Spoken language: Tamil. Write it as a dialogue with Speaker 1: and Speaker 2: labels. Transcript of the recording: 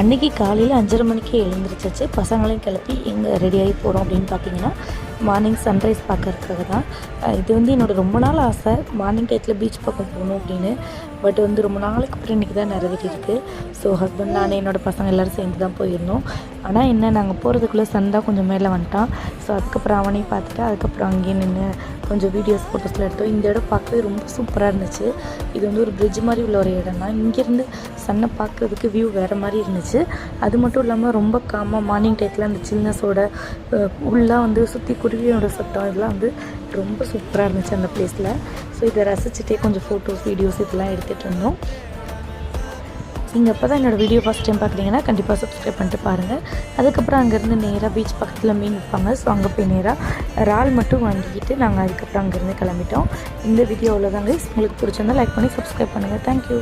Speaker 1: அன்றைக்கி காலையில் 5:30 மணிக்கு எழுந்திரிச்சாச்சு. பசங்களையும் கிளப்பி எங்கே ரெடியாகி போகிறோம் அப்படின்னு பார்த்தீங்கன்னா, மார்னிங் சன்ரைஸ் பார்க்கறதுக்காக தான். இது வந்து என்னோடய ரொம்ப நாள் ஆசை, மார்னிங் டயத்தில் பீச் பக்கம் போகணும் அப்படின்னு. பட் வந்து ரொம்ப நாளைக்கு அப்புறம் இன்றைக்கி தான் நிறைவேறியிருக்கு. ஸோ ஹஸ்பண்ட், நான், என்னோடய பசங்க எல்லோரும் சேர்ந்து தான் போயிருந்தோம். ஆனால் என்ன, நாங்கள் போகிறதுக்குள்ளே சன் தான் கொஞ்சம் மேலே வந்துட்டான். ஸோ அதுக்கப்புறம் அவனையும் பார்த்துட்டு அதுக்கப்புறம் அங்கேயே நின்று கொஞ்சம் வீடியோஸ் ஃபோட்டோஸ்லாம் எடுத்தோம். இந்த இடம் பார்க்கவே ரொம்ப சூப்பராக இருந்துச்சு. இது வந்து ஒரு பிரிட்ஜ் மாதிரி உள்ள ஒரு இடம் தான். இங்கேருந்து சன்னை பார்க்குறதுக்கு வியூ வேறு மாதிரி இருந்துச்சு. அது மட்டும் இல்லாமல் ரொம்ப காமாக மார்னிங் டயத்தில் அந்த சில்னஸோட உள்ளே வந்து சுற்றி குருவியோட சத்தம் இதெல்லாம் வந்து ரொம்ப சூப்பராக இருந்துச்சு அந்த பிளேஸில். ஸோ இதை ரசிச்சுட்டே கொஞ்சம் ஃபோட்டோஸ் வீடியோஸ் இதெல்லாம் எடுத்துகிட்டு இருந்தோம். நீங்கள் இப்போ தான் என்னோடய வீடியோ ஃபஸ்ட் டைம் பார்க்குறீங்கன்னா கண்டிப்பாக சப்ஸ்கிரைப் பண்ணிட்டு பாருங்கள். அதுக்கப்புறம் அங்கேருந்து நேராக பீச் பக்கத்தில் மீன் விற்பாங்க. ஸோ அங்கே போய் நேராக இறால் மட்டும் வாங்கிக்கிட்டு நாங்கள் அதுக்கப்புறம் அங்கேருந்து கிளம்பிட்டோம். இந்த வீடியோ அவ்வளோதாங்க. உங்களுக்கு பிடிச்சிருந்தா லைக் பண்ணி சப்ஸ்கிரைப் பண்ணுங்கள். தேங்க்யூ.